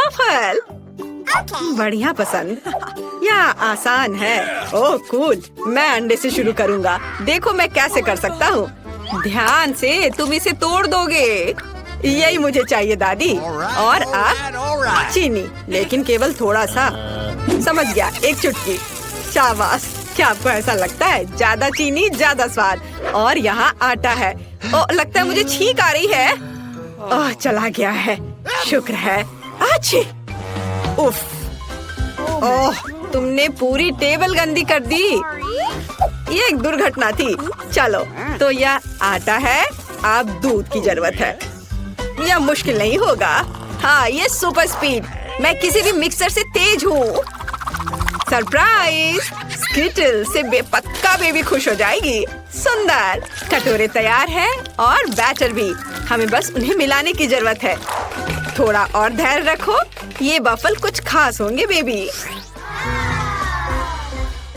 Waffle बढ़िया पसंद। या आसान है। ओह कूल। मैं अंडे से शुरू करूँगा। देखो मैं कैसे कर सकता हूँ। ध्यान से, तुम इसे तोड़ दोगे। यही मुझे चाहिए दादी। और अब चीनी, लेकिन केवल थोड़ा सा। समझ गया, एक चुटकी। शाबाश। क्या आपको ऐसा लगता है? ज्यादा चीनी ज्यादा स्वाद। और यहाँ आटा है। ओह लगता है मुझे छींक आ रही है। ओह चला गया है। शुक्र है। अच्छी। उफ। ओह तुमने पूरी टेबल गंदी कर दी। ये एक दुर्घटना थी। चलो तो यह आटा है। अब दूध की जरूरत है। यह मुश्किल नहीं होगा। हाँ ये सुपर स्पीड। मैं किसी भी मिक्सर से तेज हूँ। सरप्राइज। स्किटल से पक्का बेबी खुश हो जाएगी। सुंदर। कटोरे तैयार है और बैटर भी। हमें बस उन्हें मिलाने की जरूरत है। थोड़ा और धैर्य रखो। ये वॉफल कुछ खास होंगे बेबी।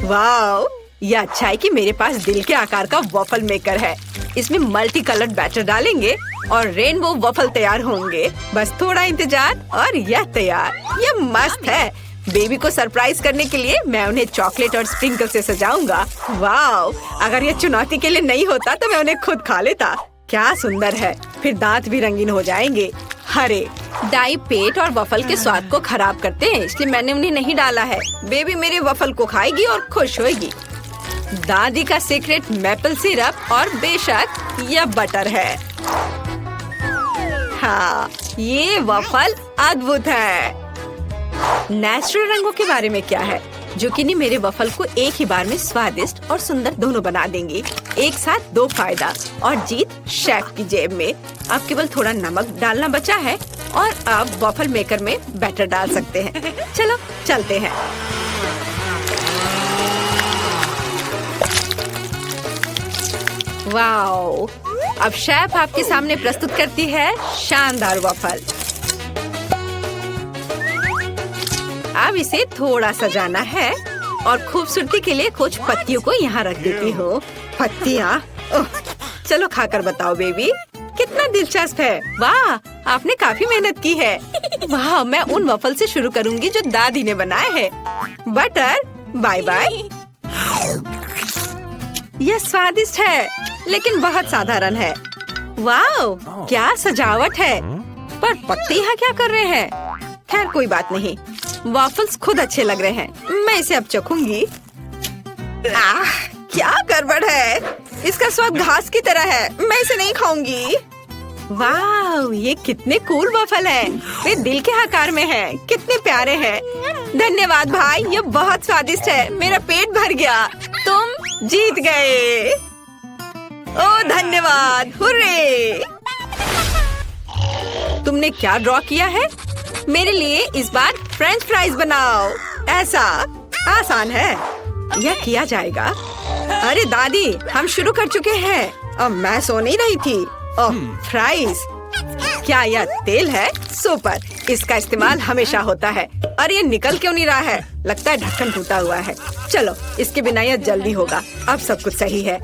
वाओ, ये अच्छा है कि मेरे पास दिल के आकार का वॉफल मेकर है। इसमें मल्टी कलर्ड बैटर डालेंगे और रेनबो वॉफल तैयार होंगे। बस थोड़ा इंतजार और यह तैयार। यह मस्त है। बेबी को सरप्राइज करने के लिए मैं उन्हें चॉकलेट और स्प्रिंकल से सजाऊंगा। वाओ, अगर यह चुनौती के लिए नहीं होता तो मैं उन्हें खुद खा लेता। क्या सुंदर है। फिर दांत भी रंगीन हो जाएंगे। हरे डाई पेट और वॉफल के स्वाद को खराब करते हैं, इसलिए मैंने उन्हें नहीं डाला है। बेबी मेरे वॉफल को खाएगी और खुश होएगी। दादी का सीक्रेट मैपल सिरप और बेशक यह बटर है। हाँ ये वॉफल अद्भुत है। नेचुरल रंगों के बारे में क्या है? जुकीनी मेरे वॉफल को एक ही बार में स्वादिष्ट और सुंदर दोनों बना देंगी। एक साथ दो फायदा और जीत शेफ की जेब में। अब केवल थोड़ा नमक डालना बचा है और अब वॉफल मेकर में बैटर डाल सकते हैं। चलो चलते हैं। वाओ, अब शेफ आपके सामने प्रस्तुत करती है शानदार वॉफल। अब इसे थोड़ा सजाना है और खूबसूरती के लिए कुछ पत्तियों को यहाँ रख देती हूँ। पत्तियाँ? ओह, चलो खाकर बताओ बेबी, कितना दिलचस्प है। वाह, आपने काफी मेहनत की है। वाह, मैं उन वॉफल से शुरू करूँगी जो दादी ने बनाए हैं। Butter, bye bye. यह स्वादिष्ट है, लेकिन बहुत साधारण है। वाह, क्या सजावट है। पर पत्ते यहाँ क्या कर रहे हैं? खैर कोई बात नहीं। वॉफल्स खुद अच्छे लग रहे हैं। मैं इसे अब चखूंगी। क्या गड़बड़ है। इसका स्वाद घास की तरह है। मैं इसे नहीं खाऊंगी। वाह, ये कितने कूल वॉफल हैं। वे दिल के आकार में हैं। कितने प्यारे हैं। धन्यवाद भाई, ये बहुत स्वादिष्ट है। मेरा पेट भर गया। तुम जीत गए। ओह धन्यवाद। हुर्रे। तुमने क्या ड्रॉ किया है? मेरे लिए इस बार फ्रेंच फ्राइज बनाओ। ऐसा आसान है। यह किया जाएगा। अरे दादी, हम शुरू कर चुके हैं। अब मैं सो नहीं रही थी। ओह फ्राइज। क्या यह तेल है? सुपर। इसका इस्तेमाल हमेशा होता है। अरे ये निकल क्यों नहीं रहा है? लगता है ढक्कन टूटा हुआ है। चलो, इसके बिना यह जल्दी होगा। अब सब कुछ सही है।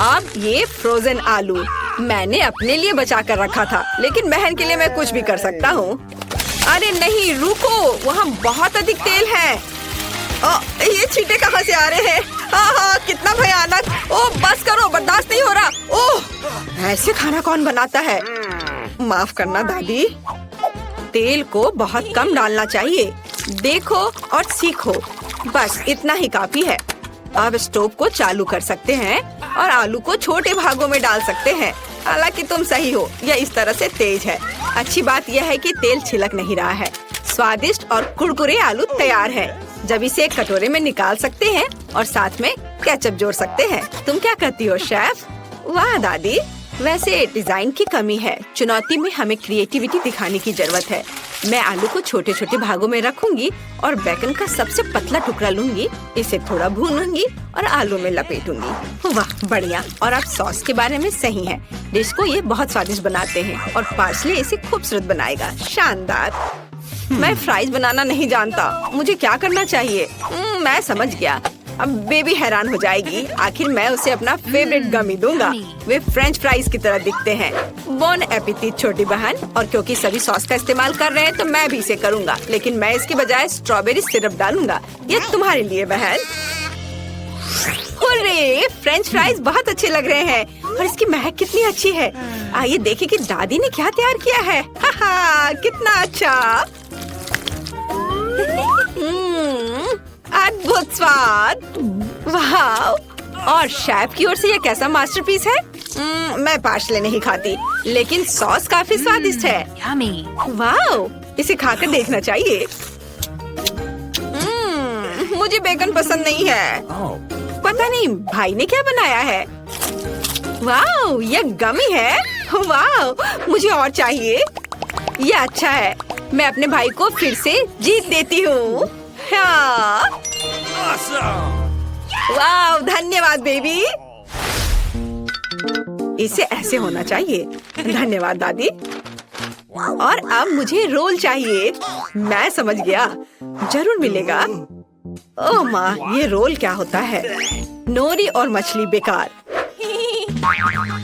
अब ये फ्रोजन आलू मैंने अपने लिए बचा कर रखा था, लेकिन बहन के लिए मैं कुछ भी कर सकता हूँ। अरे नहीं, रुको, वहाँ बहुत अधिक तेल है। ये छींटे कहाँ से आ रहे हैं? हाँ, कितना भयानक। ओह बस करो, बर्दाश्त नहीं हो रहा। ओह, ऐसे खाना कौन बनाता है? माफ करना दादी। तेल को बहुत कम डालना चाहिए। देखो और सीखो। बस इतना ही काफी है। अब स्टोव को चालू कर सकते हैं और आलू को छोटे भागों में डाल सकते हैं। हालांकि तुम सही हो, यह इस तरह से तेज है। अच्छी बात यह है कि तेल छिलक नहीं रहा है। स्वादिष्ट और कुरकुरे आलू तैयार है। जब इसे एक कटोरे में निकाल सकते हैं और साथ में केचप जोड़ सकते हैं। तुम क्या करती हो शेफ? वाह दादी, वैसे डिजाइन की कमी है। चुनौती में हमें क्रिएटिविटी दिखाने की जरूरत है। मैं आलू को छोटे छोटे भागों में रखूंगी और बेकन का सबसे पतला टुकड़ा लूंगी। इसे थोड़ा भूनूंगी और आलू में लपेटूंगी। वाह बढ़िया। और आप सॉस के बारे में सही हैं। डिश को ये बहुत स्वादिष्ट बनाते हैं और पार्सले इसे खूबसूरत बनाएगा। शानदार। मैं फ्राइज बनाना नहीं जानता। मुझे क्या करना चाहिए? मैं समझ गया। अब बेबी हैरान हो जाएगी। आखिर मैं उसे अपना फेवरेट गमी दूंगा। वे फ्रेंच फ्राइज की तरह दिखते हैं। बोन एपिटिट छोटी बहन। और क्योंकि सभी सॉस का इस्तेमाल कर रहे हैं तो मैं भी इसे करूंगा, लेकिन मैं इसके बजाय स्ट्रॉबेरी सिरप डालूंगा। ये तुम्हारे लिए बहन। हुर्रे! फ्रेंच फ्राइज बहुत अच्छे लग रहे हैं और इसकी महक कितनी अच्छी है। आइए देखें कि दादी ने क्या तैयार किया है। हा कितना अच्छा। अद्भुत स्वाद। वाह! और शेफ की ओर से ये कैसा मास्टरपीस है। मैं पार्सले नहीं खाती, लेकिन सॉस काफी स्वादिष्ट है। वाह! इसे खाकर देखना चाहिए। मुझे बेकन पसंद नहीं है। पता नहीं भाई ने क्या बनाया है। वाह! ये गमी है। वाह! मुझे और चाहिए। ये अच्छा है। मैं अपने भाई को फिर से जीत देती हूँ। हाँ। वाह! धन्यवाद बेबी। इसे ऐसे होना चाहिए। धन्यवाद दादी। और अब मुझे रोल चाहिए। मैं समझ गया, जरूर मिलेगा। ओह माँ, ये रोल क्या होता है। नोरी और मछली बेकार।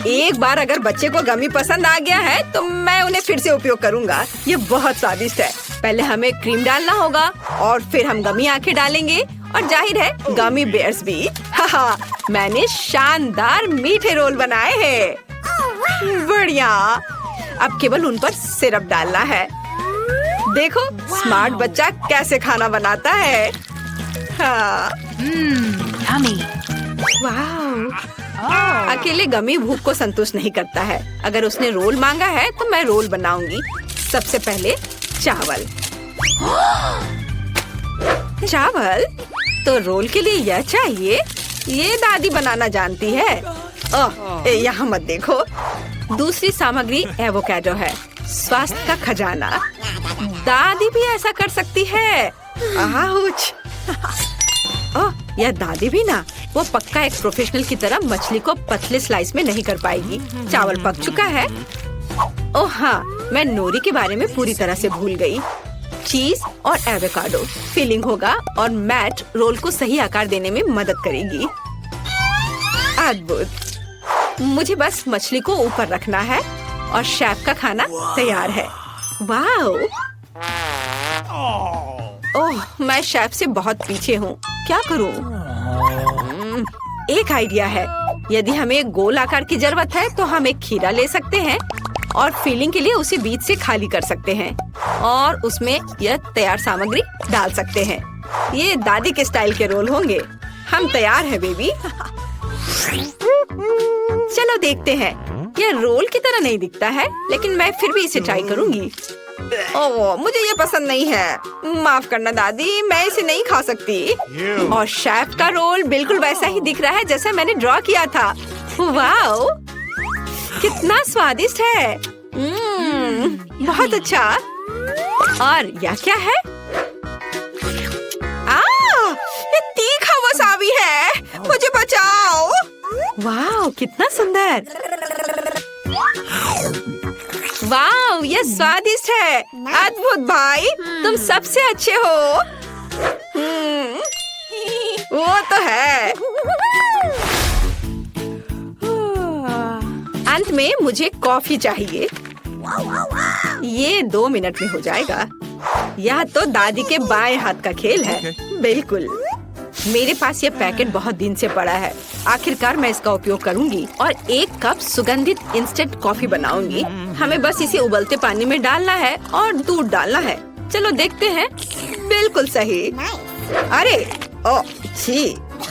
एक बार अगर बच्चे को गमी पसंद आ गया है तो मैं उन्हें फिर से उपयोग करूंगा। ये बहुत स्वादिष्ट है। पहले हमें क्रीम डालना होगा और फिर हम गमी आंखें डालेंगे और जाहिर है गमी बेयर्स भी। हाँ, मैंने शानदार मीठे रोल बनाए हैं। बढ़िया। अब केवल उन पर सिरप डालना है। देखो स्मार्ट बच्चा कैसे खाना बनाता है। हाँ। वाह! अकेले गमी भूख को संतुष्ट नहीं करता है। अगर उसने रोल मांगा है तो मैं रोल बनाऊंगी। सबसे पहले चावल। चावल तो रोल के लिए यह चाहिए। ये दादी बनाना जानती है। ओह, यहाँ मत देखो। दूसरी सामग्री एवोकाडो है, स्वास्थ्य का खजाना। दादी भी ऐसा कर सकती है। आउच! ओह, यह दादी भी ना। वो पक्का एक प्रोफेशनल की तरह मछली को पतले स्लाइस में नहीं कर पाएगी। चावल पक चुका है। ओह हाँ, मैं नोरी के बारे में पूरी तरह से भूल गई। चीज और एवोकाडो फिलिंग होगा और मैट रोल को सही आकार देने में मदद करेगी। अद्भुत। मुझे बस मछली को ऊपर रखना है और शेफ का खाना तैयार है। वाह! ओह, मैं शेफ से बहुत पीछे हूँ। क्या करूँ? एक आइडिया है। यदि हमें गोल आकार की जरूरत है तो हम एक खीरा ले सकते हैं और फिलिंग के लिए उसे बीच से खाली कर सकते हैं और उसमें यह तैयार सामग्री डाल सकते हैं। ये दादी के स्टाइल के रोल होंगे। हम तैयार हैं बेबी। चलो देखते हैं। यह रोल की तरह नहीं दिखता है, लेकिन मैं फिर भी इसे ट्राई करूंगी। ओह, मुझे ये पसंद नहीं है। माफ करना दादी, मैं इसे नहीं खा सकती। और शेफ का रोल बिल्कुल वैसा ही दिख रहा है जैसा मैंने ड्रॉ किया था। वाह! कितना स्वादिष्ट है। बहुत अच्छा। और यह क्या है? ये तीखा वसाबी है। मुझे बचाओ। वाह! कितना सुंदर। वाह! ये स्वादिष्ट है। अद्भुत भाई, तुम सबसे अच्छे हो। वो तो है। अंत में मुझे कॉफी चाहिए। ये 2 मिनट में हो जाएगा। यह तो दादी के बाएं हाथ का खेल है। बिल्कुल। मेरे पास ये पैकेट बहुत दिन से पड़ा है। आखिरकार मैं इसका उपयोग करूंगी और 1 कप सुगंधित इंस्टेंट कॉफी बनाऊंगी। हमें बस इसे उबलते पानी में डालना है और दूध डालना है। चलो देखते हैं। बिल्कुल सही। अरे ओह छी,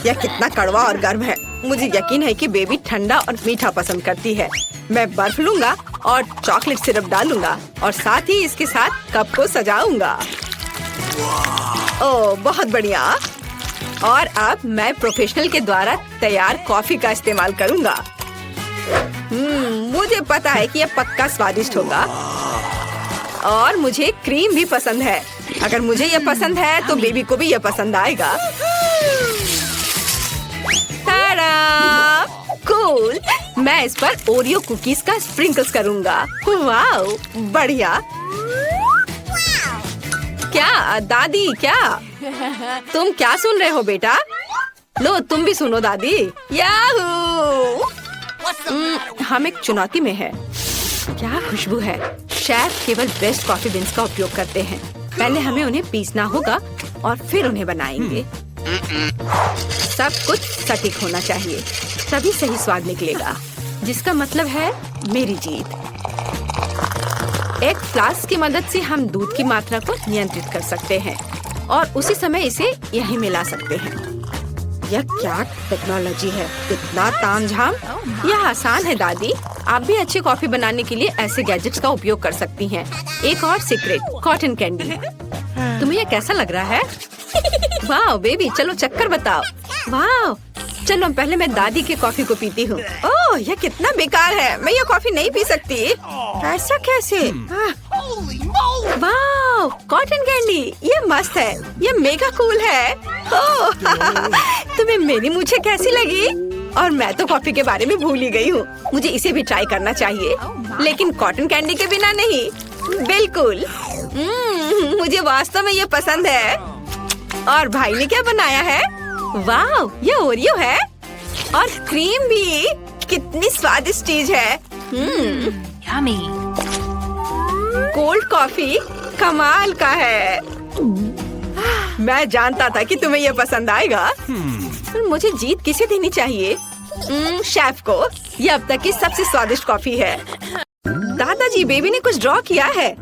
यह कितना कड़वा और गर्म है। मुझे यकीन है कि बेबी ठंडा और मीठा पसंद करती है। मैं बर्फ लूंगा और चॉकलेट सिरप डालूंगा और साथ ही इसके साथ कप को सजाऊंगा। ओह बहुत बढ़िया। और अब मैं प्रोफेशनल के द्वारा तैयार कॉफी का इस्तेमाल करूंगा। मुझे पता है कि यह पक्का स्वादिष्ट होगा। और मुझे क्रीम भी पसंद है। अगर मुझे यह पसंद है तो बेबी को भी यह पसंद आएगा। ताड़ा! कूल! मैं इस पर ओरियो कुकीज का स्प्रिंकल्स करूंगा। वाह! बढ़िया। क्या दादी, क्या तुम क्या सुन रहे हो बेटा? लो तुम भी सुनो दादी। याहू! हम एक चुनौती में है। क्या खुशबू है। शेफ केवल बेस्ट कॉफी बीन्स का उपयोग करते हैं। पहले हमें उन्हें पीसना होगा और फिर उन्हें बनाएंगे। सब कुछ सटीक होना चाहिए, तभी सही स्वाद निकलेगा, जिसका मतलब है मेरी जीत। एक फ्लास्क की मदद से हम दूध की मात्रा को नियंत्रित कर सकते हैं और उसी समय इसे यहीं मिला सकते हैं। यह क्या टेक्नोलॉजी है, कितना तामझाम। यह आसान है दादी। आप भी अच्छी कॉफी बनाने के लिए ऐसे गैजेट्स का उपयोग कर सकती हैं। एक और सीक्रेट, कॉटन कैंडी। तुम्हें यह कैसा लग रहा है? वाह बेबी, चलो चक्कर बताओ। वाह, चलो पहले मैं दादी की कॉफी को पीती हूँ। ओह, यह कितना बेकार है। मैं ये कॉफी नहीं पी सकती। ऐसा कैसे? वाह, कॉटन कैंडी, ये मस्त है। ये मेगा कूल है। ओह, तुम्हें मेरी मूछें कैसी लगी? और मैं तो कॉफी के बारे में भूल ही गई हूँ। मुझे इसे भी ट्राई करना चाहिए, लेकिन कॉटन कैंडी के बिना नहीं। बिल्कुल। मुझे वास्तव में ये पसंद है। और भाई ने क्या बनाया है? वाह, ये ओरियो है और क्रीम भी। कितनी स्वादिष्ट चीज है। Yummy. कोल्ड कॉफी कमाल का है। मैं जानता था कि तुम्हें यह पसंद आएगा। मुझे जीत किसे देनी चाहिए? शेफ को। यह अब तक की सबसे स्वादिष्ट कॉफी है। दादाजी, बेबी ने कुछ ड्रॉ किया है।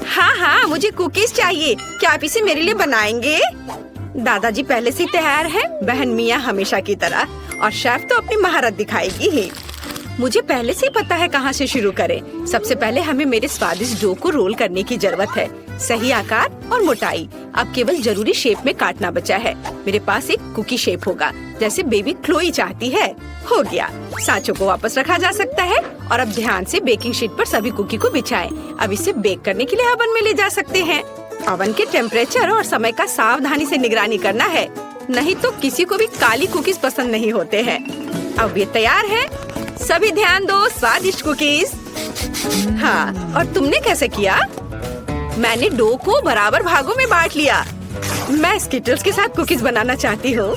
हाँ, मुझे कुकीज चाहिए। क्या आप इसे मेरे लिए बनाएंगे? दादाजी पहले से तैयार है, बहन मिया हमेशा की तरह। और शेफ तो अपनी महारत दिखाएगी ही। मुझे पहले से ही पता है कहाँ से शुरू करें। सबसे पहले हमें मेरे स्वादिष्ट डो को रोल करने की जरूरत है। सही आकार और मोटाई। अब केवल जरूरी शेप में काटना बचा है। मेरे पास एक कुकी शेप होगा, जैसे बेबी क्लोई चाहती है। हो गया। सांचों को वापस रखा जा सकता है और अब ध्यान से बेकिंग शीट पर सभी कुकी को बिछाएं। अब इसे बेक करने के लिए ओवन में ले जा सकते हैं। ओवन के टेम्परेचर और समय का सावधानी से निगरानी करना है, नहीं तो किसी को भी काली कुकीज पसंद नहीं होते हैं। अब ये तैयार है। सभी ध्यान दो, स्वादिष्ट कुकीज। हाँ, और तुमने कैसे किया? मैंने डो को बराबर भागों में बांट लिया। मैं स्किटल्स के साथ कुकीज बनाना चाहती हूँ।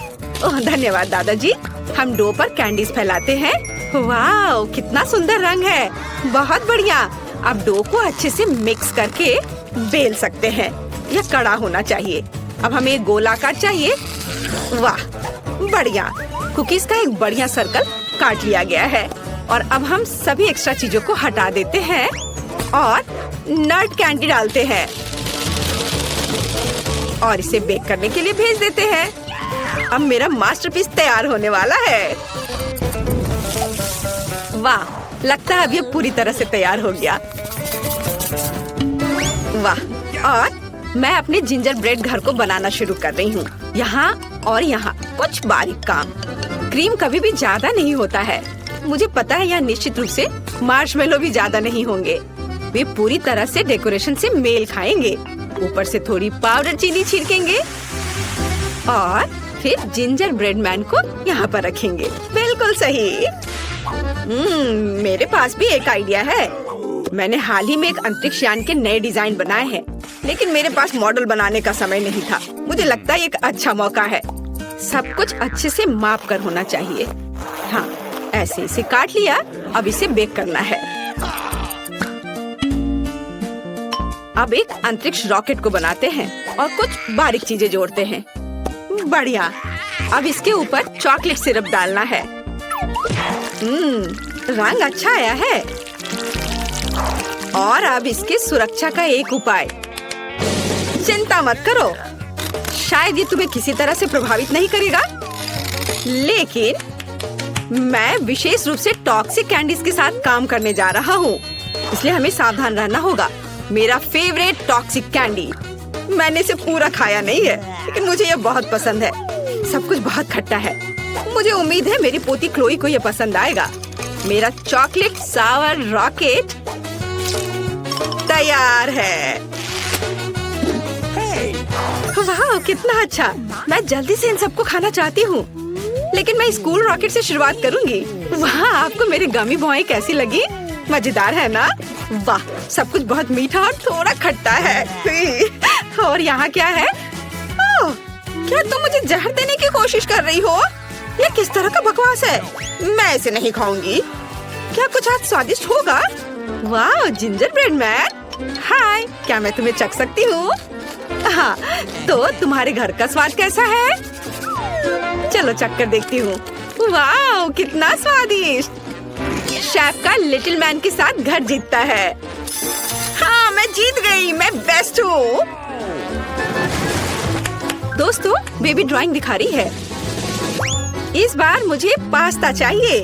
ओह, धन्यवाद दादाजी। हम डो पर कैंडीज फैलाते हैं। वाह, कितना सुंदर रंग है। बहुत बढ़िया। अब डो को अच्छे से मिक्स करके बेल सकते हैं। यह कड़ा होना चाहिए। अब हमें एक गोलाकार चाहिए। वाह, बढ़िया। कुकीज का एक बढ़िया सर्कल काट लिया गया है। और अब हम सभी एक्स्ट्रा चीजों को हटा देते हैं और नट कैंडी डालते हैं और इसे बेक करने के लिए भेज देते हैं। अब मेरा मास्टरपीस तैयार होने वाला है। वाह, लगता है अब ये पूरी तरह से तैयार हो गया। वाह, और मैं अपने जिंजर ब्रेड घर को बनाना शुरू कर रही हूँ। यहाँ और यहाँ कुछ बारीक काम। क्रीम कभी भी ज्यादा नहीं होता है। मुझे पता है यह निश्चित रूप से मार्शमेलो भी ज्यादा नहीं होंगे। वे पूरी तरह से डेकोरेशन से मेल खाएंगे। ऊपर से थोड़ी पाउडर चीनी छिड़केंगे और फिर जिंजर ब्रेड मैन को यहाँ पर रखेंगे। बिल्कुल सही। मेरे पास भी एक आइडिया है। मैंने हाल ही में एक अंतरिक्ष यान के नए डिजाइन बनाए हैं, लेकिन मेरे पास मॉडल बनाने का समय नहीं था। मुझे लगता है एक अच्छा मौका है। सब कुछ अच्छे से माप कर होना चाहिए। हाँ, ऐसे इसे काट लिया। अब इसे बेक करना है। अब एक अंतरिक्ष रॉकेट को बनाते हैं और कुछ बारीक चीजें जोड़ते हैं। बढ़िया। अब इसके ऊपर चॉकलेट सिरप डालना है। रंग अच्छा आया है। और अब इसकी सुरक्षा का एक उपाय। चिंता मत करो, शायद ये तुम्हें किसी तरह से प्रभावित नहीं करेगा, लेकिन मैं विशेष रूप से टॉक्सिक कैंडीज के साथ काम करने जा रहा हूँ, इसलिए हमें सावधान रहना होगा। मेरा फेवरेट टॉक्सिक कैंडी। मैंने इसे पूरा खाया नहीं है, लेकिन मुझे ये बहुत पसंद है। सब कुछ बहुत खट्टा है। मुझे उम्मीद है मेरी पोती क्लोई को ये पसंद आएगा। मेरा चॉकलेट सावर रॉकेट तैयार है। वाह, कितना अच्छा। मैं जल्दी से इन सबको खाना चाहती हूँ, लेकिन मैं स्कूल रॉकेट से शुरुआत करूँगी। वाह, आपको मेरी गमी बॉय कैसी लगी? मजेदार है ना? वाह, सब कुछ बहुत मीठा और थोड़ा खट्टा है। और यहाँ क्या है? ओह, क्या तुम मुझे जहर देने की कोशिश कर रही हो? ये किस तरह का बकवास है? मैं इसे नहीं खाऊंगी। क्या कुछ आज स्वादिष्ट होगा? वाह, जिंजर ब्रेड मैन। हाय, क्या मैं तुम्हें चख सकती हूँ? हाँ, तो तुम्हारे घर का स्वाद कैसा है? चलो चख कर देखती हूँ। वाह, कितना स्वादिष्ट। शेफ का लिटिल मैन के साथ घर जीतता है। हाँ, मैं जीत गई। मैं बेस्ट हूँ। दोस्तों, बेबी ड्राइंग दिखा रही है। इस बार मुझे पास्ता चाहिए।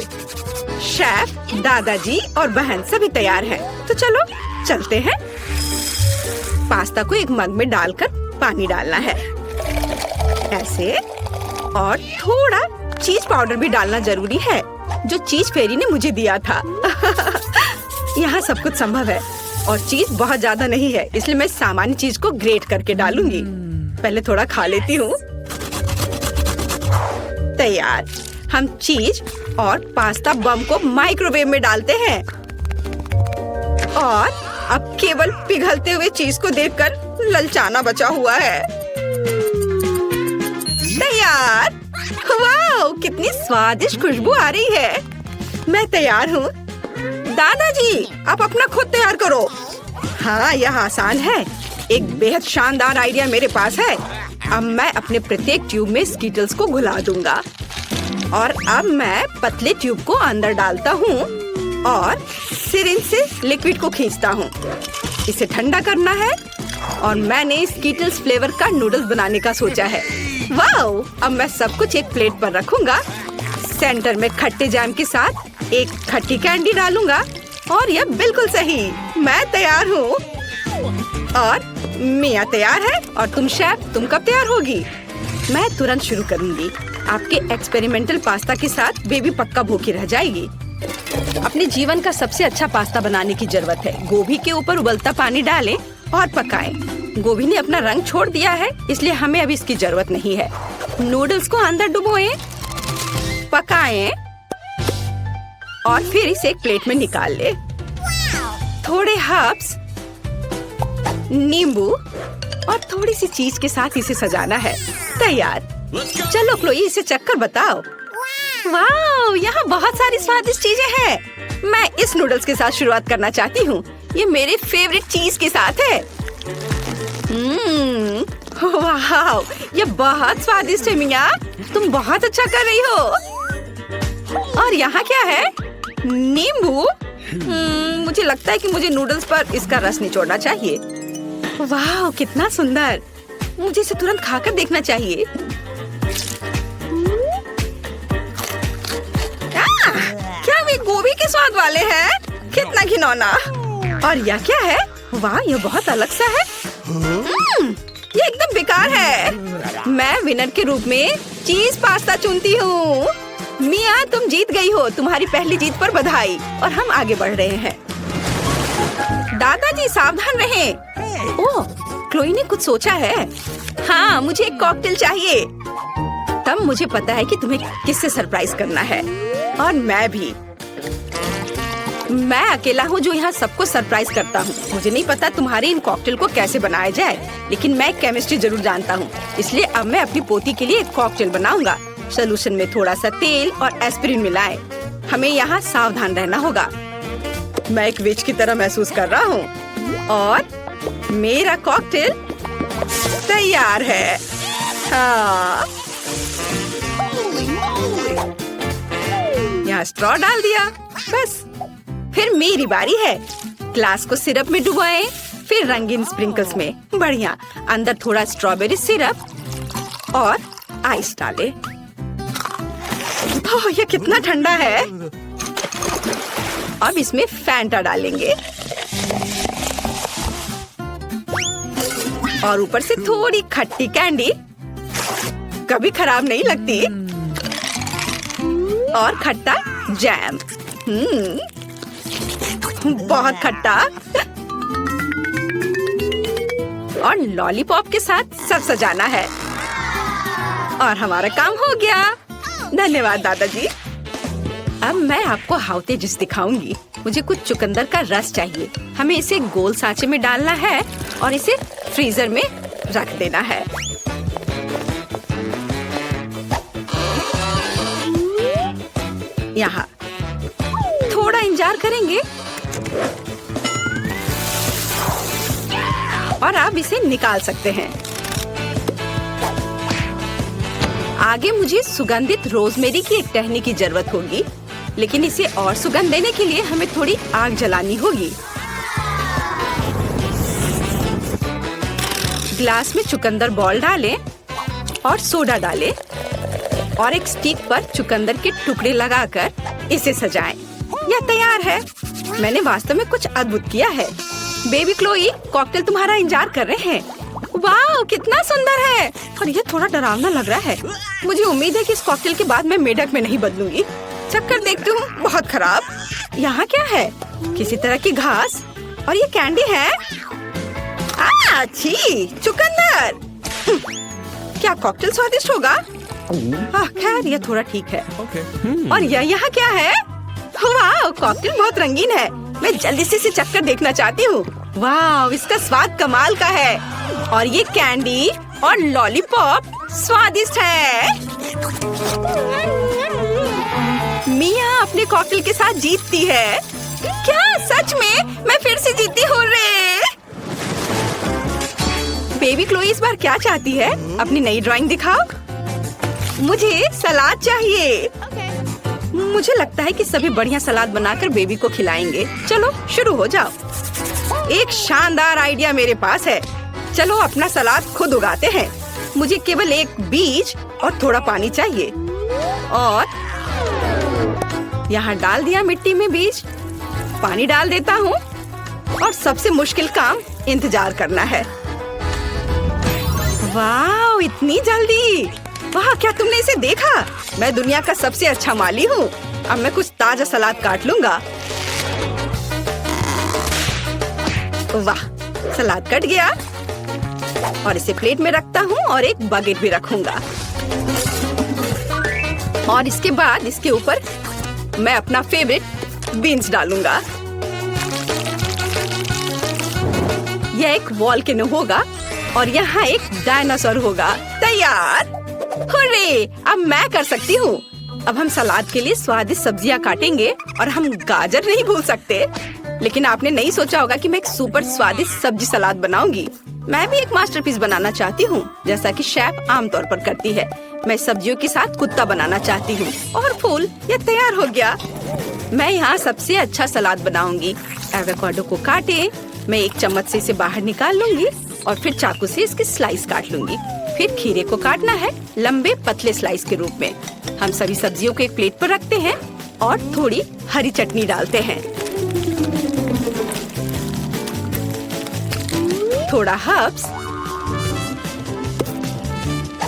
शेफ, दादाजी और बहन सभी तैयार हैं। तो चलो चलते हैं। पास्ता को एक मग में डालकर पानी डालना है, ऐसे। और थोड़ा चीज पाउडर भी डालना जरूरी है, जो चीज फेरी ने मुझे दिया था। यहाँ सब कुछ संभव है और चीज बहुत ज्यादा नहीं है, इसलिए मैं सामान्य चीज को ग्रेट करके डालूंगी। पहले थोड़ा खा लेती हूँ। तैयार। हम चीज और पास्ता बम को माइक्रोवेव में डालते हैं और अब केवल पिघलते हुए चीज को देखकर ललचाना बचा हुआ है। तैयार। वाह, कितनी स्वादिष्ट खुशबू आ रही है। मैं तैयार हूँ। दादाजी, आप अपना खुद तैयार करो। हाँ, यह आसान है। एक बेहद शानदार आइडिया मेरे पास है। अब मैं अपने प्रत्येक ट्यूब में स्कीटल्स को घुला दूंगा और अब मैं पतले ट्यूब को अंदर डालता हूँ और सिरिंज से लिक्विड को खींचता हूँ। इसे ठंडा करना है और मैंने स्कीटल्स फ्लेवर का नूडल्स बनाने का सोचा है। वाओ! अब मैं सब कुछ एक प्लेट पर रखूंगा। सेंटर में खट्टे जैम के साथ एक खट्टी कैंडी डालूंगा और यह बिल्कुल सही। मैं तैयार हूँ और मिया तैयार है। और तुम शेफ, तुम कब तैयार होगी? मैं तुरंत शुरू करूंगी। आपके एक्सपेरिमेंटल पास्ता के साथ बेबी पक्का भूखी रह जाएगी। अपने जीवन का सबसे अच्छा पास्ता बनाने की जरूरत है। गोभी के ऊपर उबलता पानी डालें और पकाएं। गोभी ने अपना रंग छोड़ दिया है, इसलिए हमें अभी इसकी जरूरत नहीं है। नूडल्स को अंदर डुबोएं, पकाएं और फिर इसे एक प्लेट में निकाल ले। थोड़े हर्ब्स, नींबू और थोड़ी सी चीज के साथ इसे सजाना है। तैयार। चलो क्लोई, इसे चखकर बताओ। वाह, यहाँ बहुत सारी स्वादिष्ट चीजें हैं। मैं इस नूडल्स के साथ शुरुआत करना चाहती हूँ। ये मेरे फेवरेट चीज के साथ है। वाह, ये बहुत स्वादिष्ट है मिया। तुम बहुत अच्छा कर रही हो। और यहाँ क्या है? नींबू। मुझे लगता है कि मुझे नूडल्स पर इसका रस निचोड़ना चाहिए। वाह, कितना सुंदर। मुझे इसे तुरंत खाकर देखना चाहिए। क्या वे गोभी के स्वाद वाले हैं? कितना घिनौना। और यह क्या है? वाह, यह बहुत अलग सा है। ये एकदम बेकार है। मैं विनर के रूप में चीज पास्ता चुनती हूँ। मिया, तुम जीत गई हो। तुम्हारी पहली जीत पर बधाई। और हम आगे बढ़ रहे हैं। दादाजी, सावधान रहें। ओह, क्लोई ने कुछ सोचा है। हाँ, मुझे एक कॉकटेल चाहिए। तब मुझे पता है कि तुम्हें किससे सरप्राइज करना है। और मैं भी। मैं अकेला हूँ जो यहाँ सबको सरप्राइज करता हूँ। मुझे नहीं पता तुम्हारे इन कॉकटेल को कैसे बनाया जाए, लेकिन मैं केमिस्ट्री जरूर जानता हूँ। इसलिए अब मैं अपनी पोती के लिए एक कॉकटेल बनाऊंगा। सोल्यूशन में थोड़ा सा तेल और एस्पिरिन मिलाएं। हमें यहाँ सावधान रहना होगा। मैं एक विच की तरह महसूस कर रहा हूँ और मेरा कॉकटेल तैयार है। हाँ, यहाँ स्ट्रॉ डाल दिया। बस, फिर मेरी बारी है। ग्लास को सिरप में डुबोएं, फिर रंगीन स्प्रिंकल्स में। बढ़िया। अंदर थोड़ा स्ट्रॉबेरी सिरप और आइस डालें। ओह, ये कितना ठंडा है। अब इसमें फैंटा डालेंगे और ऊपर से थोड़ी खट्टी कैंडी, कभी खराब नहीं लगती। और खट्टा जैम। बहुत खट्टा। और लॉलीपॉप के साथ सब सजाना है। और हमारा काम हो गया। धन्यवाद दादाजी। अब मैं आपको हाउते जिस दिखाऊंगी। मुझे कुछ चुकंदर का रस चाहिए। हमें इसे गोल सांचे में डालना है और इसे फ्रीजर में रख देना है। यहाँ थोड़ा इंतजार करेंगे और आप इसे निकाल सकते हैं। आगे मुझे सुगंधित रोजमेरी की एक टहनी की जरूरत होगी, लेकिन इसे और सुगंध देने के लिए हमें थोड़ी आग जलानी होगी। ग्लास में चुकंदर बॉल डालें और सोडा डालें और एक स्टिक पर चुकंदर के टुकड़े लगाकर इसे सजाएं। यह तैयार है। मैंने वास्तव में कुछ अद्भुत किया है। बेबी क्लोई, कॉकटेल तुम्हारा इंतजार कर रहे हैं। वाह, कितना सुंदर है। और ये थोड़ा डरावना लग रहा है। मुझे उम्मीद है कि इस कॉकटेल के बाद मैं मेढक में नहीं बदलूंगी। चक्कर देखती हूँ, बहुत खराब। यहाँ क्या है? किसी तरह की घास और ये कैंडी है। अच्छी चुकंदर। क्या कॉकटेल स्वादिष्ट होगा? खैर ये थोड़ा ठीक है। और यह यहाँ क्या है? वाह, कॉकटेल बहुत रंगीन है। मैं जल्दी से इसे चक्कर देखना चाहती हूँ। वाह, इसका स्वाद कमाल का है। और ये कैंडी और लॉलीपॉप स्वादिष्ट है। मिया अपने कॉकटेल के साथ जीतती है। क्या सच में? मैं फिर से जीती हूँ रे। बेबी क्लोई इस बार क्या चाहती है? अपनी नई ड्राइंग दिखाओ। मुझे सलाद चाहिए। मुझे लगता है कि सभी बढ़िया सलाद बनाकर बेबी को खिलाएंगे। चलो शुरू हो जाओ। एक शानदार आइडिया मेरे पास है। चलो अपना सलाद खुद उगाते हैं। मुझे केवल एक बीज और थोड़ा पानी चाहिए। और यहाँ डाल दिया मिट्टी में बीज। पानी डाल देता हूँ और सबसे मुश्किल काम इंतजार करना है। वाह, इतनी जल्दी! वाह, क्या तुमने इसे देखा? मैं दुनिया का सबसे अच्छा माली हूँ। अब मैं कुछ ताजा सलाद काट लूंगा। वाह, सलाद कट गया। और इसे प्लेट में रखता हूँ और एक बकेट भी रखूंगा। और इसके बाद इसके ऊपर मैं अपना फेवरेट बीन्स डालूंगा। यह एक वॉल्केनो होगा और यहाँ एक डायनासोर होगा। तैयार! हुर्रे! अब मैं कर सकती हूँ। अब हम सलाद के लिए स्वादिष्ट सब्जियाँ काटेंगे और हम गाजर नहीं भूल सकते। लेकिन आपने नहीं सोचा होगा कि मैं एक सुपर स्वादिष्ट सब्जी सलाद बनाऊंगी। मैं भी एक मास्टरपीस बनाना चाहती हूँ, जैसा कि शेफ आमतौर पर करती है। मैं सब्जियों के साथ कुत्ता बनाना चाहती हूँ। और फूल, ये तैयार हो गया। मैं यहाँ सबसे अच्छा सलाद बनाऊंगी। एवोकाडो को काटे। मैं एक चम्मच से इसे बाहर निकाल लूंगी और फिर चाकू से इसकी स्लाइस काट लूंगी। फिर खीरे को काटना है लंबे पतले स्लाइस के रूप में। हम सभी सब्जियों को एक प्लेट पर रखते हैं और थोड़ी हरी चटनी डालते हैं। थोड़ा हर्ब्स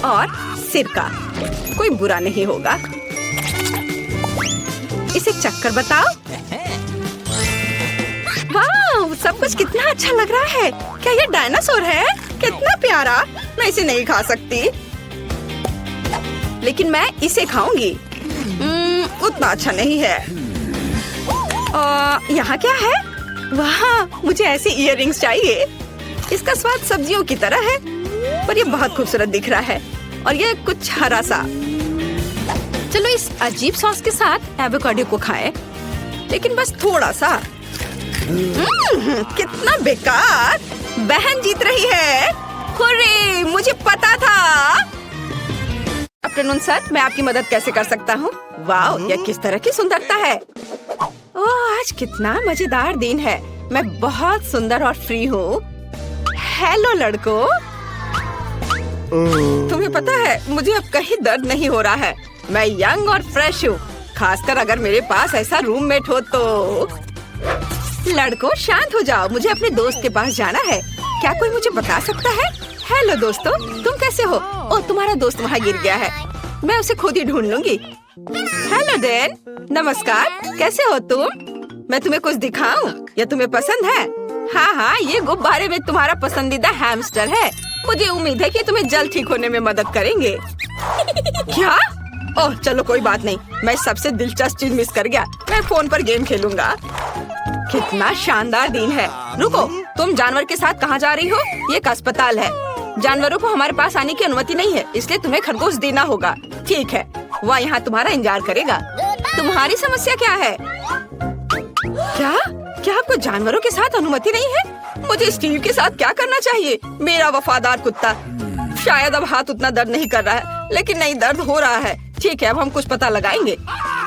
और सिरका, कोई बुरा नहीं होगा। इसे चक्कर बताओ। वाह, सब कुछ कितना अच्छा लग रहा है। क्या ये डायनासोर है? कितना प्यारा। मैं इसे नहीं खा सकती, लेकिन मैं इसे खाऊंगी। उतना अच्छा नहीं है। यहाँ क्या है? वाह, मुझे ऐसे इयररिंग्स चाहिए। इसका स्वाद सब्जियों की तरह है, पर ये बहुत खूबसूरत दिख रहा है। और ये कुछ हरा सा। चलो इस अजीब सॉस के साथ एवोकाडो को खाएं, लेकिन बस थोड़ा सा। कितना बेकार। बहन जीत रही है। हुर्रे, मुझे पता था। आफ्टरनून सर, मैं आपकी मदद कैसे कर सकता हूँ? वाह, यह किस तरह की सुंदरता है। ओह, आज कितना मजेदार दिन है। मैं बहुत सुंदर और फ्री हूँ। हेलो लड़कों। तुम्हें पता है, मुझे अब कहीं दर्द नहीं हो रहा है। मैं यंग और फ्रेश हूँ, खासकर अगर मेरे पास ऐसा रूममेट हो तो। लड़कों, शांत हो जाओ। मुझे अपने दोस्त के पास जाना है। क्या कोई मुझे बता सकता है? हेलो दोस्तों, तुम कैसे हो? ओह, तुम्हारा दोस्त वहाँ गिर गया है। मैं उसे खुद ही ढूंढ लूंगी। हेलो डैन, नमस्कार। कैसे हो तुम? मैं तुम्हें कुछ दिखाऊं? यह तुम्हें पसंद है? हाँ हाँ, ये गुब्बारे में तुम्हारा पसंदीदा हैमस्टर है। मुझे उम्मीद है कि तुम्हें जल्द ठीक होने में मदद करेंगे। क्या? ओह, चलो कोई बात नहीं। मैं सबसे दिलचस्प चीज मिस कर गया। मैं फोन पर गेम खेलूंगा। कितना शानदार दिन है। रुको, तुम जानवर के साथ कहाँ जा रही हो? ये एक अस्पताल है। जानवरों को हमारे पास आने की अनुमति नहीं है, इसलिए तुम्हें खरगोश देना होगा। ठीक है, वह यहाँ तुम्हारा इंतजार करेगा। तुम्हारी समस्या क्या है? क्या क्या आपको जानवरों के साथ अनुमति नहीं है? मुझे स्टीव के साथ क्या करना चाहिए? मेरा वफादार कुत्ता। शायद अब हाथ उतना दर्द नहीं कर रहा है, लेकिन नहीं, दर्द हो रहा है। ठीक है, अब हम कुछ पता लगाएंगे।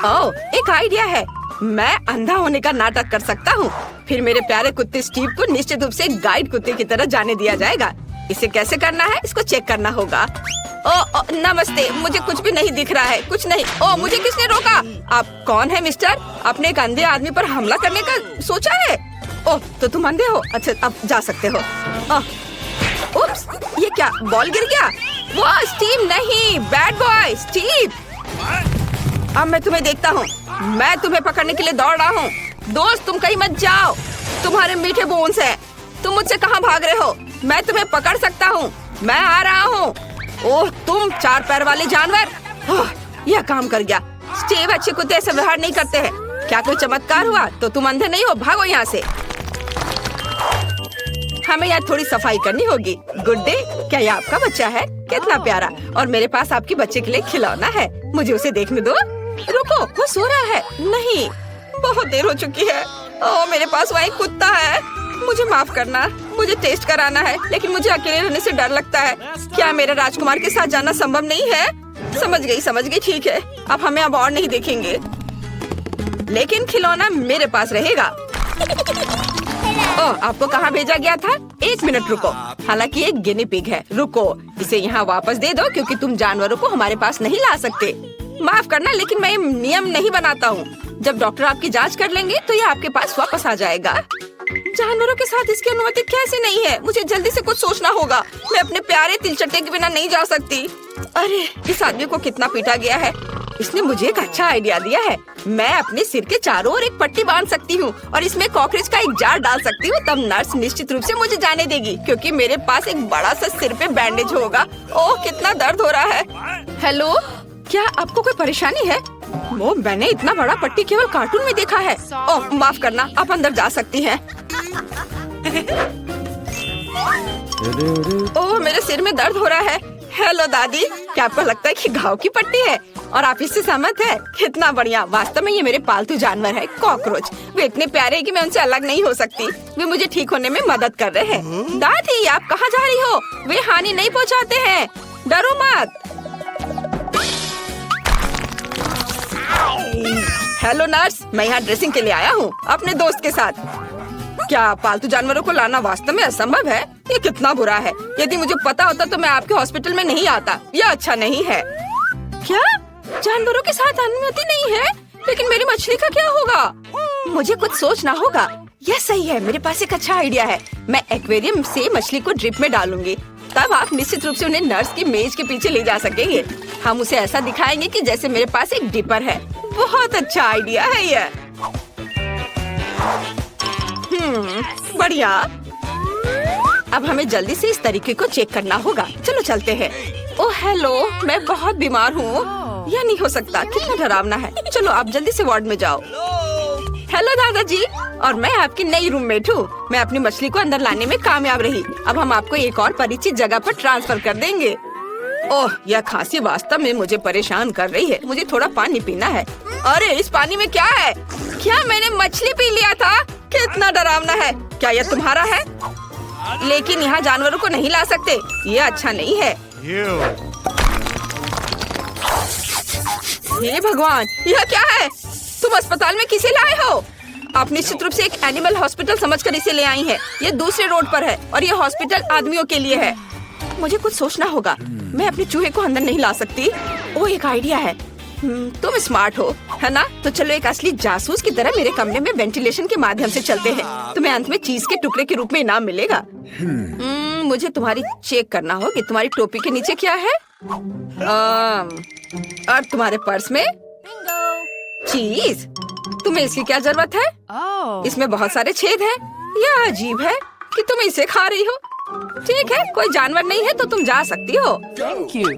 ओह, एक आइडिया है। मैं अंधा होने का नाटक कर सकता हूँ। फिर मेरे प्यारे कुत्ते स्टीव को निश्चित रूप से गाइड कुत्ते की तरह जाने दिया जाएगा। इसे कैसे करना है, इसको चेक करना होगा। ओ, नमस्ते, मुझे कुछ भी नहीं दिख रहा है। कुछ नहीं। ओ, मुझे किसने रोका? आप कौन है मिस्टर? आपने एक अंधे आदमी पर हमला करने का सोचा है? ओह, तो तुम अंधे हो? अच्छा, अब जा सकते हो। उप्स, ये क्या, बॉल गिर गया? वो स्टीव नहीं, बैड बॉय स्टीव। अब मैं तुम्हें देखता हूँ। मैं तुम्हें पकड़ने के लिए दौड़ रहा हूँ। दोस्त, तुम कहीं मत जाओ। तुम्हारे मीठे बोन्स हैं। तुम मुझसे कहाँ भाग रहे हो? मैं तुम्हें पकड़ सकता हूँ। मैं आ रहा हूँ। ओह, तुम 4 पैर वाले जानवर। ओह, यह काम कर गया। स्टीव, अच्छे कुत्ते ऐसे व्यवहार नहीं करते हैं। क्या कोई चमत्कार हुआ? तो तुम अंधे नहीं हो, भागो यहाँ से। हमें यहाँ थोड़ी सफाई करनी होगी। गुड डे, क्या ये आपका बच्चा है? कितना प्यारा। और मेरे पास आपके बच्चे के लिए खिलौना है। मुझे उसे देखने दो। रुको, वो सो रहा है। नहीं, बहुत देर हो चुकी है। ओह, मेरे पास वहाँ एक कुत्ता है। मुझे माफ करना, मुझे टेस्ट कराना है, लेकिन मुझे अकेले रहने से डर लगता है। क्या मेरे राजकुमार के साथ जाना संभव नहीं है? समझ गई, ठीक है। अब हमें अब और नहीं देखेंगे, लेकिन खिलौना मेरे पास रहेगा। ओह, आपको कहाँ भेजा गया था? 1 मिनट रुको। हालांकि एक गिनी पिग है। रुको, इसे यहाँ वापस दे दो, क्योंकि तुम जानवरों को हमारे पास नहीं ला सकते। माफ करना, लेकिन मैं नियम नहीं बनाता हूँ। जब डॉक्टर आपकी जांच कर लेंगे तो ये आपके पास वापस आ जाएगा। जानवरों के साथ इसकी अनुमति कैसे नहीं है? मुझे जल्दी से कुछ सोचना होगा। मैं अपने प्यारे तिलचट्टे के बिना नहीं जा सकती। अरे, इस आदमी को कितना पीटा गया है। इसने मुझे एक अच्छा आइडिया दिया है। मैं अपने सिर के चारों ओर एक पट्टी बांध सकती हूँ और इसमें कॉकरोच का एक जार डाल सकती हूँ। तब नर्स निश्चित रूप से मुझे जाने देगी, क्योंकि मेरे पास एक बड़ा सा सिर पे बैंडेज होगा। ओह, कितना दर्द हो रहा है। हेलो, क्या आपको कोई परेशानी है? वो मैंने इतना बड़ा पट्टी केवल कार्टून में देखा है। ओह, माफ करना, आप अंदर जा सकती हैं। ओह, मेरे सिर में दर्द हो रहा है। हेलो दादी, क्या आपको लगता है कि घाव की पट्टी है और आप इससे सहमत है? कितना बढ़िया। वास्तव में ये मेरे पालतू जानवर है, कॉकरोच। वे इतने प्यारे हैं कि मैं उनसे अलग नहीं हो सकती। वे मुझे ठीक होने में मदद कर रहे हैं। दादी, आप कहाँ जा रही हो? वे हानि नहीं पहुँचाते हैं, डरो मत। हेलो नर्स, मैं यहाँ ड्रेसिंग के लिए आया हूँ अपने दोस्त के साथ। क्या पालतू जानवरों को लाना वास्तव में असंभव है? ये कितना बुरा है। यदि मुझे पता होता तो मैं आपके हॉस्पिटल में नहीं आता। यह अच्छा नहीं है। क्या जानवरों के साथ अनुमति नहीं है? लेकिन मेरी मछली का क्या होगा? मुझे कुछ सोचना होगा। यह सही है, मेरे पास एक अच्छा आइडिया है। मैं एक्वेरियम से मछली को ड्रिप में डालूंगी। तब आप निश्चित रूप से उन्हें नर्स की मेज के पीछे ले जा सकेंगे। हम उसे ऐसा दिखाएंगे कि जैसे मेरे पास एक डिपर है। बहुत अच्छा आइडिया है यह। बढ़िया। अब हमें जल्दी से इस तरीके को चेक करना होगा। चलो चलते हैं। ओह हेलो, मैं बहुत बीमार हूँ। यह नहीं हो सकता, कितना डरावना है। चलो आप जल्दी से वार्ड में जाओ। हेलो दादाजी, और मैं आपकी नई रूममेट हूँ। मैं अपनी मछली को अंदर लाने में कामयाब रही। अब हम आपको एक और परिचित जगह पर ट्रांसफर कर देंगे। ओह, यह खांसी वास्तव में मुझे परेशान कर रही है। मुझे थोड़ा पानी पीना है। अरे, इस पानी में क्या है? क्या मैंने मछली पी लिया था? कितना डरावना है। क्या यह तुम्हारा है? लेकिन यहाँ जानवरों को नहीं ला सकते। ये अच्छा नहीं है। हे भगवान, यह क्या है? तुम अस्पताल में किसे लाए हो? आप निश्चित रूप से एक एनिमल हॉस्पिटल समझकर इसे ले आई हैं। ये दूसरे रोड पर है और ये हॉस्पिटल आदमियों के लिए है। मुझे कुछ सोचना होगा। मैं अपने चूहे को अंदर नहीं ला सकती। ओह, एक आइडिया है। तुम स्मार्ट हो, है ना? तो चलो एक असली जासूस की तरह मेरे कमरे में वेंटिलेशन के माध्यम से चलते हैं। तुम्हें अंत में चीज के टुकड़े के रूप में इनाम मिलेगा। मुझे तुम्हारी चेक करना होगी। तुम्हारी टोपी के नीचे क्या है? और तुम्हारे पर्स में चीज। तुम्हें इसकी क्या जरूरत है? इसमें बहुत सारे छेद हैं। यह अजीब है कि तुम इसे खा रही हो। ठीक है, कोई जानवर नहीं है तो तुम जा सकती हो। Thank you.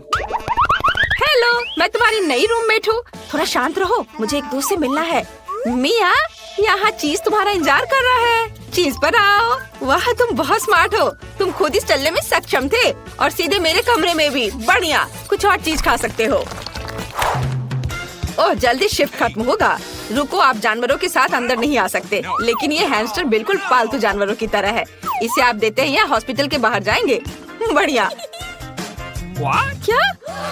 हेलो, मैं तुम्हारी नई रूममेट हूँ। थोड़ा शांत रहो, मुझे एक दूसरे से मिलना है। मिया, यहाँ चीज तुम्हारा इंतजार कर रहा है। चीज पर आओ। वाह, तुम बहुत स्मार्ट हो। तुम खुद इस चलने में सक्षम थे और सीधे मेरे कमरे में भी। बढ़िया, कुछ और चीज खा सकते हो। ओह जल्दी शिफ्ट खत्म होगा। रुको, आप जानवरों के साथ अंदर नहीं आ सकते, लेकिन ये हैमस्टर बिल्कुल पालतू जानवरों की तरह है। इसे आप देते हैं या हॉस्पिटल के बाहर जाएंगे। बढ़िया। क्या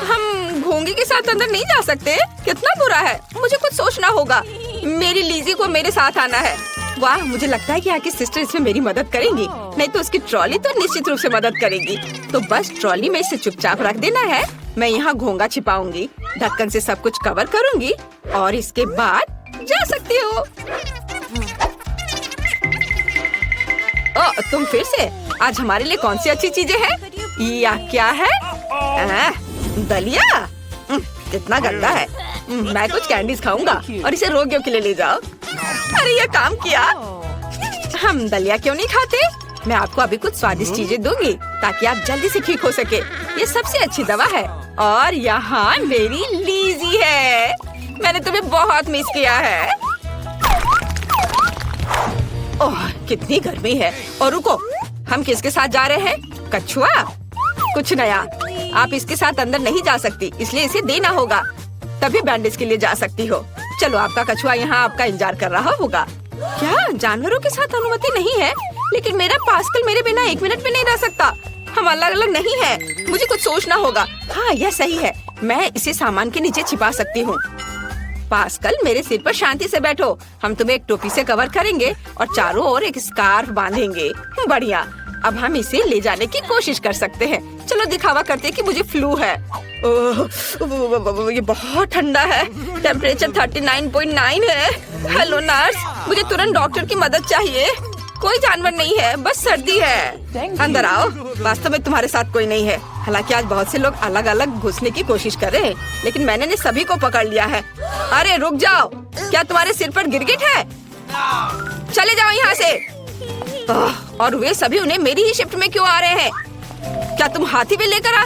हम घोंगे के साथ अंदर नहीं जा सकते? कितना बुरा है, मुझे कुछ सोचना होगा। मेरी लीजी को मेरे साथ आना है। वाह, मुझे लगता है कि आपकी सिस्टर इसमें मेरी मदद करेंगी, नहीं तो उसकी ट्रॉली तो निश्चित रूप से मदद करेगी। तो बस ट्रॉली में इसे चुपचाप रख देना है। मैं यहाँ घोंगा छिपाऊंगी, ढक्कन से सब कुछ कवर करूंगी और इसके बाद जा सकती हो। तुम फिर से? आज हमारे लिए कौन सी अच्छी चीजें हैं? या क्या है? दलिया? कितना गंदा है। मैं कुछ कैंडीज खाऊंगा और इसे रोगियों के लिए ले जाओ। अरे ये काम किया। हम दलिया क्यों नहीं खाते? मैं आपको अभी कुछ स्वादिष्ट चीजें दूंगी ताकि आप जल्दी से ठीक हो सके। ये सबसे अच्छी दवा है। और यहाँ मेरी लीजी है। मैंने तुम्हें बहुत मिस किया है। ओह कितनी गर्मी है। और रुको, हम किसके साथ जा रहे हैं? कछुआ? कुछ नया। आप इसके साथ अंदर नहीं जा सकती, इसलिए इसे देना होगा, तभी बैंडेज के लिए जा सकती हो। चलो, आपका कछुआ यहाँ आपका इंतजार कर रहा होगा। क्या जानवरों के साथ अनुमति नहीं है? लेकिन मेरा पास्कल मेरे बिना 1 मिनट भी नहीं रह सकता। हम अलग अलग नहीं है, मुझे कुछ सोचना होगा। हाँ यह सही है, मैं इसे सामान के नीचे छिपा सकती हूँ। पास्कल, मेरे सिर पर शांति से बैठो। हम तुम्हें एक टोपी से कवर करेंगे और चारों ओर एक स्कार्फ बांधेंगे। बढ़िया। अब हम इसे ले जाने की कोशिश कर सकते हैं। चलो दिखावा करते हैं कि मुझे फ्लू है। ओह ये बहुत ठंडा है। टेम्परेचर 39.9 है। हेलो नर्स, मुझे तुरंत डॉक्टर की मदद चाहिए। कोई जानवर नहीं है, बस सर्दी है। अंदर आओ। वास्तव में तुम्हारे साथ कोई नहीं है। हालांकि आज बहुत से लोग अलग अलग घुसने की कोशिश कर रहे हैं, लेकिन मैंने सभी को पकड़ लिया है। अरे रुक जाओ, क्या तुम्हारे सिर पर गिरगिट है? चले जाओ यहाँ से। और वे सभी उन्हें मेरी ही शिफ्ट में क्यों आ रहे हैं? क्या तुम हाथी भी लेकर आ